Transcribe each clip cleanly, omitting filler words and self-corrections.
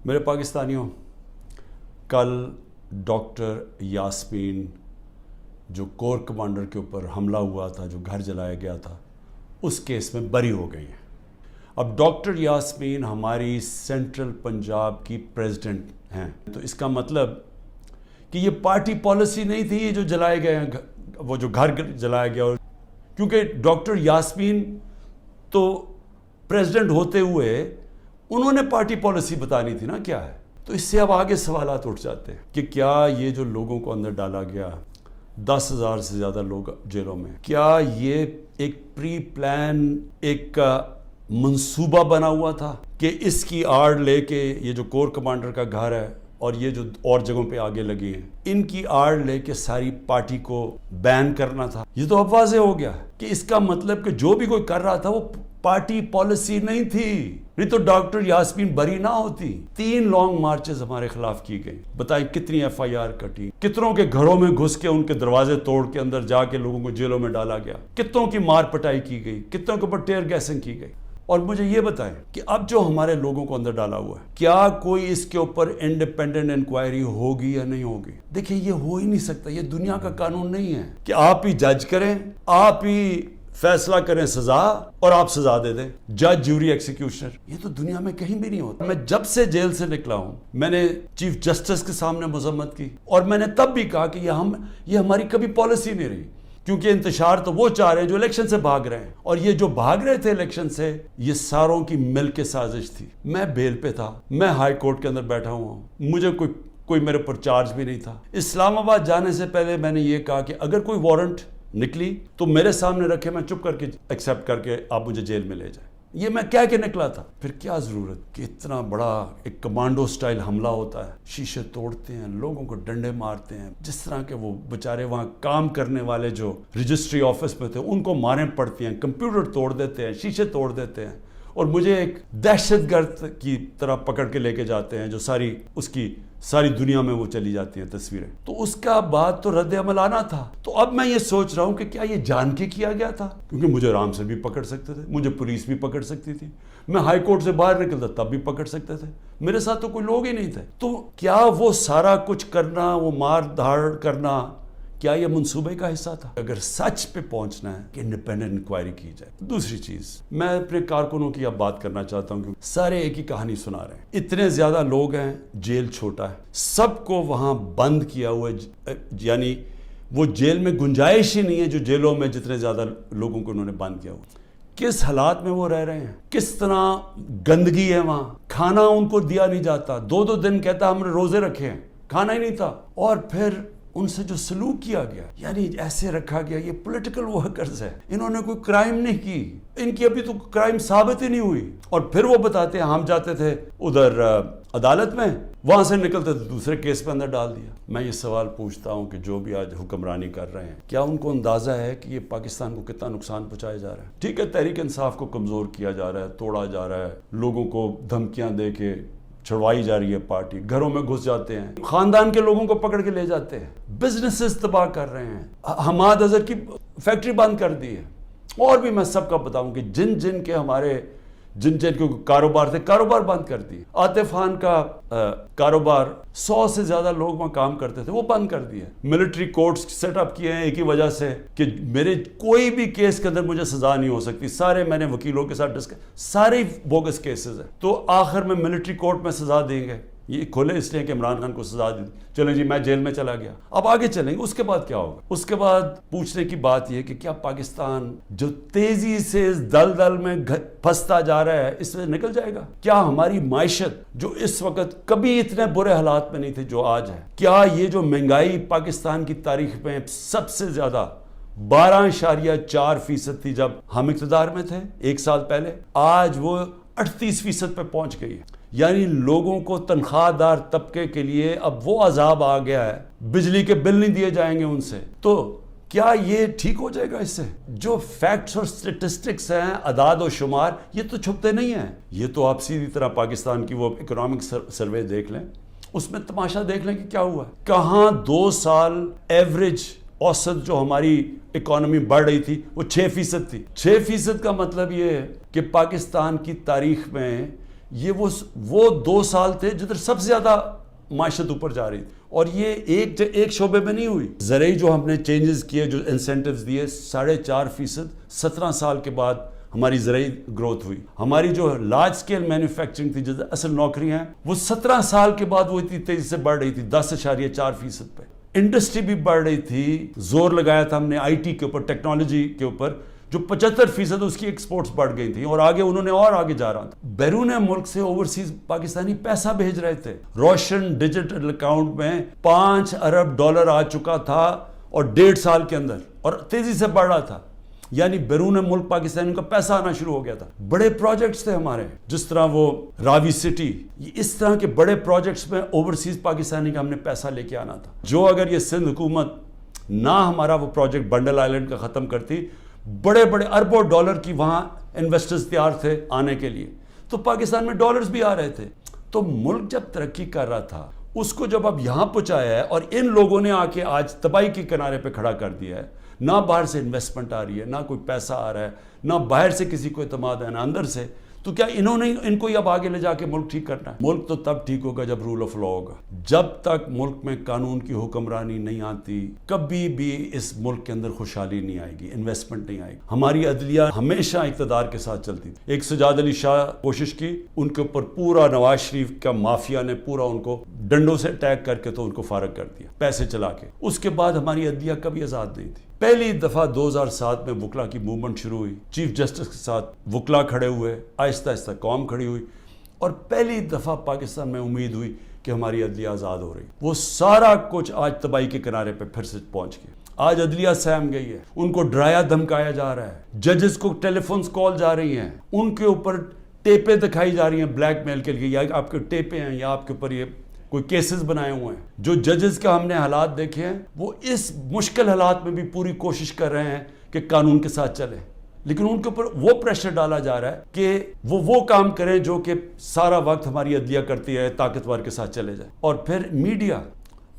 میرے پاکستانیوں، کل ڈاکٹر یاسمین جو کور کمانڈر کے اوپر حملہ ہوا تھا، جو گھر جلایا گیا تھا، اس کیس میں بری ہو گئی ہیں۔ اب ڈاکٹر یاسمین ہماری سینٹرل پنجاب کی پریزیڈنٹ ہیں، تو اس کا مطلب کہ یہ پارٹی پالیسی نہیں تھی یہ جو جلائے گئے ہیں، وہ جو گھر جلایا گیا، کیونکہ ڈاکٹر یاسمین تو پریزیڈنٹ ہوتے ہوئے انہوں نے پارٹی پالیسی بتانی تھی نا کیا ہے۔ تو اس سے اب آگے سوالات اٹھ جاتے ہیں کہ کیا یہ جو لوگوں کو اندر ڈالا گیا، 10,000 سے زیادہ لوگ جیلوں میں، کیا یہ ایک پری پلان ایک منصوبہ بنا ہوا تھا کہ اس کی آڑ لے کے یہ جو کور کمانڈر کا گھر ہے اور یہ جو اور جگہوں پہ آگے لگے ہیں، ان کی آڑ لے کے ساری پارٹی کو بین کرنا تھا؟ یہ تو اب واضح ہو گیا کہ اس کا مطلب کہ جو بھی کوئی کر رہا تھا وہ پارٹی پالیسی نہیں تھی، نہیں تو ڈاکٹر یاسمین بری نہ ہوتی۔ 3 لانگ مارچز ہمارے خلاف کی گئی، بتائیں کتنی FIR کٹی، کتنوں کے گھروں میں گھس کے ان کے دروازے توڑ کے اندر جا کے لوگوں کو جیلوں میں ڈالا گیا، کتنوں کی مار پٹائی کی گئی، کتنوں کے اوپر ٹیئر گیسنگ کی گئی۔ اور مجھے یہ بتائیں کہ اب جو ہمارے لوگوں کو اندر ڈالا ہوا ہے، کیا کوئی اس کے اوپر انڈیپینڈنٹ انکوائری ہوگی یا نہیں ہوگی؟ دیکھیں یہ ہو ہی نہیں سکتا، یہ دنیا کا قانون نہیں ہے کہ آپ ہی جج کریں، آپ ہی فیصلہ کریں سزا اور آپ سزا دے دیں، جج جیوری ایکسیکیوشنر۔ یہ تو دنیا میں کہیں بھی نہیں ہوتا۔ میں جب سے جیل سے نکلا ہوں، میں نے چیف جسٹس کے سامنے مذمت کی، اور میں نے تب بھی کہا کہ یہ ہماری کبھی پالیسی نہیں رہی، کیونکہ انتشار تو وہ چاہ رہے ہیں جو الیکشن سے بھاگ رہے ہیں، اور یہ جو بھاگ رہے تھے الیکشن سے، یہ ساروں کی مل کے سازش تھی۔ میں بیل پہ تھا، میں ہائی کورٹ کے اندر بیٹھا ہوا ہوں، مجھے کوئی میرے پر چارج بھی نہیں تھا۔ اسلام آباد جانے سے پہلے میں نے یہ کہا کہ اگر کوئی وارنٹ نکلی تو میرے سامنے رکھے، میں چپ کر کے ایکسیپٹ کر کے آپ مجھے جیل میں لے جائیں۔ یہ میں کہہ کے نکلا تھا۔ پھر کیا ضرورت کہ اتنا بڑا ایک کمانڈو سٹائل حملہ ہوتا ہے، شیشے توڑتے ہیں، لوگوں کو ڈنڈے مارتے ہیں، جس طرح کے وہ بیچارے وہاں کام کرنے والے جو رجسٹری آفس میں تھے ان کو ماریں پڑتی ہیں، کمپیوٹر توڑ دیتے ہیں، شیشے توڑ دیتے ہیں، اور مجھے ایک دہشت گرد کی طرح پکڑ کے لے کے جاتے ہیں، جو ساری دنیا میں وہ چلی جاتی ہیں تصویریں۔ تو اس کا بعد تو رد عمل آنا تھا۔ تو اب میں یہ سوچ رہا ہوں کہ کیا یہ جان کے کیا گیا تھا؟ کیونکہ مجھے آرام سے بھی پکڑ سکتے تھے، مجھے پولیس بھی پکڑ سکتی تھی، میں ہائی کورٹ سے باہر نکلتا تب بھی پکڑ سکتے تھے، میرے ساتھ تو کوئی لوگ ہی نہیں تھے۔ تو کیا وہ سارا کچھ کرنا، وہ مار دھاڑ کرنا، کیا یہ منصوبے کا حصہ تھا؟ اگر سچ پہ پہنچنا ہے کہ انڈیپینڈنٹ انکوائری کی جائے۔ دوسری چیز، میں اپنے کارکنوں کی اب بات کرنا چاہتا ہوں، کیونکہ سارے ایک ہی کہانی سنا رہے ہیں، اتنے زیادہ لوگ ہیں، جیل چھوٹا ہے، سب کو وہاں بند کیا ہوا ہے، یعنی وہ جیل میں گنجائش ہی نہیں ہے جو جیلوں میں جتنے زیادہ لوگوں کو انہوں نے بند کیا ہوا۔ کس حالات میں وہ رہ رہے ہیں، کس طرح گندگی ہے وہاں، کھانا ان کو دیا نہیں جاتا، 2 دن کہتا ہم نے روزے رکھے ہیں، کھانا ہی نہیں تھا، اور پھر ان سے جو سلوک کیا گیا، یعنی ایسے رکھا گیا، یہ پولیٹیکل ورکرز ہے، انہوں نے کوئی کرائم نہیں کی، ان کی ابھی تو کرائم ثابت ہی نہیں ہوئی، اور پھر وہ بتاتے ہیں ہم جاتے تھے ادھر عدالت میں، وہاں سے نکلتے تھے دوسرے کیس پہ اندر ڈال دیا۔ میں یہ سوال پوچھتا ہوں کہ جو بھی آج حکمرانی کر رہے ہیں، کیا ان کو اندازہ ہے کہ یہ پاکستان کو کتنا نقصان پہنچایا جا رہا ہے؟ ٹھیک ہے، تحریک انصاف کو کمزور کیا جا رہا ہے، توڑا جا رہا ہے، لوگوں کو دھمکیاں دے کے چھڑوائی جا رہی ہے، پارٹی گھروں میں گھس جاتے ہیں، خاندان کے لوگوں کو پکڑ کے لے جاتے ہیں، بزنسز تباہ کر رہے ہیں، حماد اظہر کی فیکٹری بند کر دی ہے، اور بھی میں سب کا بتاؤں کہ جن کے ہمارے جن کے کاروبار تھے، کاروبار بند کر دی۔ عاطف خان کا کاروبار، 100 سے زیادہ لوگ وہاں کام کرتے تھے، وہ بند کر دیے۔ ملٹری کورٹس سیٹ اپ کیے ہیں ایک ہی وجہ سے کہ میرے کوئی بھی کیس کے اندر مجھے سزا نہیں ہو سکتی، سارے میں نے وکیلوں کے ساتھ سارے بوگس کیسز ہیں، تو آخر میں ملٹری کورٹ میں سزا دیں گے۔ یہ کھولے اس لیے کہ عمران خان کو سزا دی، چلیں جی میں جیل میں چلا گیا، اب آگے چلیں گے، اس کے بعد کیا ہوگا؟ اس کے بعد پوچھنے کی بات یہ کہ کیا پاکستان جو تیزی سے اس دلدل میں پھنستا جا رہا ہے، اس سے نکل جائے گا؟ کیا ہماری معیشت جو اس وقت کبھی اتنے برے حالات میں نہیں تھے جو آج ہے، کیا یہ جو مہنگائی پاکستان کی تاریخ میں سب سے زیادہ 12.4% تھی جب ہم اقتدار میں تھے 1 سال پہلے، آج وہ 38% پہ پہنچ گئی ہے؟ یعنی لوگوں کو تنخواہ دار طبقے کے لیے اب وہ عذاب آ گیا ہے، بجلی کے بل نہیں دیے جائیں گے ان سے۔ تو کیا یہ ٹھیک ہو جائے گا اس سے؟ جو فیکٹس اور سٹیٹسٹکس ہیں، اعداد و شمار، یہ تو چھپتے نہیں ہیں۔ یہ تو آپ سیدھی طرح پاکستان کی وہ اکنامک سروے دیکھ لیں، اس میں تماشا دیکھ لیں کہ کیا ہوا ہے، کہاں 2 سال ایوریج اوسط جو ہماری اکانومی بڑھ رہی تھی وہ 6% تھی۔ 6% کا مطلب یہ ہے کہ پاکستان کی تاریخ میں یہ وہ 2 سال تھے جدھر سب سے زیادہ معیشت اوپر جا رہی تھی، اور یہ ایک شعبے میں نہیں ہوئی. زرعی جو ہم نے چینجز کیے، جو انسینٹیوز دیے، 4.5%، 17 سال کے بعد ہماری زرعی گروتھ ہوئی. ہماری جو لارج سکیل مینوفیکچرنگ تھی، جیسے اصل نوکریاں ہیں، وہ 17 سال کے بعد وہ اتنی تیزی سے بڑھ رہی تھی، 10.4% پہ. انڈسٹری بھی بڑھ رہی تھی. زور لگایا تھا ہم نے آئی ٹی کے اوپر، ٹیکنالوجی کے اوپر، جو 75% اس کی ایکسپورٹس بڑھ گئی تھی، اور آگے انہوں نے اور آگے جا رہا تھا. بیرون ملک سے اوورسیز پاکستانی پیسہ بھیج رہے تھے. روشن ڈیجیٹل اکاؤنٹ میں $5 ارب آ چکا تھا، اور 1.5 سال کے اندر، اور تیزی سے بڑھ رہا تھا. یعنی بیرون ملک پاکستانیوں کا پیسہ آنا شروع ہو گیا تھا. بڑے پروجیکٹس تھے ہمارے، جس طرح وہ راوی سٹی، اس طرح کے بڑے پروجیکٹس میں اوورسیز پاکستانی کا ہم نے پیسہ لے کے آنا تھا. جو اگر یہ سندھ حکومت نہ ہمارا وہ پروجیکٹ بنڈل آئلینڈ کا ختم کرتی، بڑے بڑے اربوں ڈالر کی وہاں انویسٹرز تیار تھے آنے کے لیے، تو پاکستان میں ڈالرز بھی آ رہے تھے. تو ملک جب ترقی کر رہا تھا، اس کو جب اب یہاں پہنچایا ہے، اور ان لوگوں نے آ کے آج تباہی کے کنارے پہ کھڑا کر دیا ہے. نہ باہر سے انویسٹمنٹ آ رہی ہے، نہ کوئی پیسہ آ رہا ہے، نہ باہر سے کسی کو اعتماد ہے، نہ اندر سے. تو کیا انہوں نے ان کو اب آگے لے جا کے ملک ٹھیک کرنا ہے؟ ملک تو تب ٹھیک ہوگا جب رول آف لا ہوگا. جب تک ملک میں قانون کی حکمرانی نہیں آتی، کبھی بھی اس ملک کے اندر خوشحالی نہیں آئے گی، انویسٹمنٹ نہیں آئے گی. ہماری عدلیہ ہمیشہ اقتدار کے ساتھ چلتی تھی. ایک سجاد علی شاہ کوشش کی، ان کے اوپر پورا نواز شریف کا مافیا نے پورا ان کو ڈنڈوں سے اٹیک کر کے تو ان کو فارغ کر دیا، پیسے چلا کے. اس کے بعد ہماری عدلیہ کبھی آزاد نہیں تھی. پہلی دفعہ 2007 میں وکلا کی موومنٹ شروع ہوئی، چیف جسٹس کے ساتھ وکلا کھڑے ہوئے، آہستہ آہستہ قوم کھڑی ہوئی، اور پہلی دفعہ پاکستان میں امید ہوئی کہ ہماری عدلیہ آزاد ہو رہی. وہ سارا کچھ آج تباہی کے کنارے پہ پھر سے پہنچ گیا. آج عدلیہ سہم گئی ہے، ان کو ڈرایا دھمکایا جا رہا ہے، ججز کو ٹیلی فونز کال جا رہی ہیں، ان کے اوپر ٹیپیں دکھائی جا رہی ہیں بلیک میل کے لیے، یا آپ کے ٹیپیں ہیں، یا آپ کے اوپر یہ کوئی کیسز بنائے ہوئے ہیں. جو ججز کا ہم نے حالات دیکھے ہیں، وہ اس مشکل حالات میں بھی پوری کوشش کر رہے ہیں کہ قانون کے ساتھ چلیں، لیکن ان کے اوپر وہ پریشر ڈالا جا رہا ہے کہ وہ کام کریں جو کہ سارا وقت ہماری عدلیہ کرتی ہے، طاقتور کے ساتھ چلے جائیں. اور پھر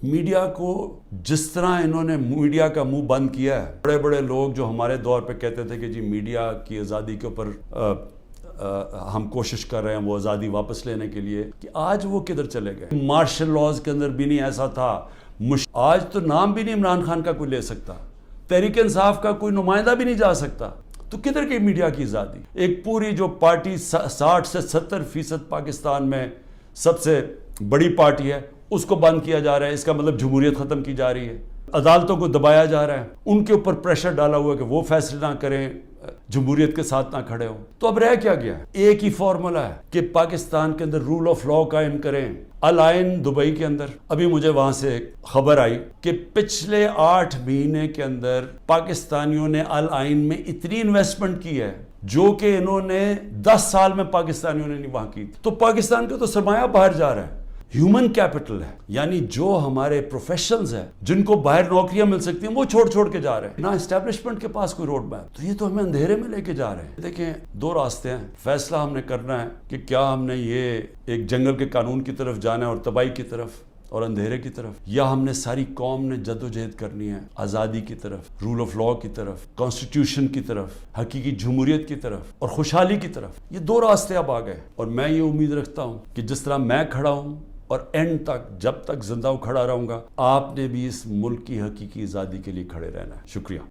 میڈیا کو جس طرح انہوں نے میڈیا کا منہ بند کیا ہے، بڑے بڑے لوگ جو ہمارے دور پہ کہتے تھے کہ جی میڈیا کی آزادی کے اوپر ہم کوشش کر رہے ہیں وہ آزادی واپس لینے کے لیے، کہ آج وہ کدھر چلے گئے. مارشل لاز کے اندر بھی نہیں ایسا تھا. آج تو نام بھی نہیں عمران خان کا کوئی لے سکتا، تحریک انصاف کا کوئی نمائندہ بھی نہیں جا سکتا. تو کدھر کی میڈیا کی آزادی؟ ایک پوری جو پارٹی 60 سے 70% پاکستان میں سب سے بڑی پارٹی ہے، اس کو بند کیا جا رہا ہے. اس کا مطلب جمہوریت ختم کی جا رہی ہے. عدالتوں کو دبایا جا رہا ہے، ان کے اوپر پریشر ڈالا ہوا ہے کہ وہ فیصلے نہ کریں، جمہوریت کے ساتھ نہ کھڑے ہوں. تو اب رہ کیا گیا؟ ایک ہی فارمولا ہے کہ پاکستان کے اندر رول آف لا قائم کریں. الائن دبئی کے اندر ابھی مجھے وہاں سے خبر آئی کہ پچھلے 8 مہینے کے اندر پاکستانیوں نے الائن میں اتنی انویسٹمنٹ کی ہے جو کہ انہوں نے 10 سال میں پاکستانیوں نے نہیں وہاں کی. تو پاکستان کا تو سرمایہ باہر جا رہا ہے. ہیومن کیپٹل ہے، یعنی جو ہمارے پروفیشنلز ہیں جن کو باہر نوکریاں مل سکتی ہیں، وہ چھوڑ کے جا رہے ہیں. نہ اسٹیبلشمنٹ کے پاس کوئی روڈ میپ. تو یہ تو ہمیں اندھیرے میں لے کے جا رہے ہیں. دیکھیں، 2 راستے ہیں. فیصلہ ہم نے کرنا ہے کہ کیا ہم نے یہ ایک جنگل کے قانون کی طرف جانا ہے اور تباہی کی طرف اور اندھیرے کی طرف، یا ہم نے ساری قوم نے جدوجہد کرنی ہے آزادی کی طرف، رول آف لا کی طرف، کانسٹیٹیوشن کی طرف، حقیقی جمہوریت کی طرف اور خوشحالی کی طرف. یہ 2 راستے اب آ گئے، اور میں یہ امید رکھتا ہوں کہ جس طرح میں کھڑا ہوں اور اینڈ تک جب تک زندہ کھڑا رہوں گا، آپ نے بھی اس ملک کی حقیقی آزادی کے لیے کھڑے رہنا ہے. شکریہ.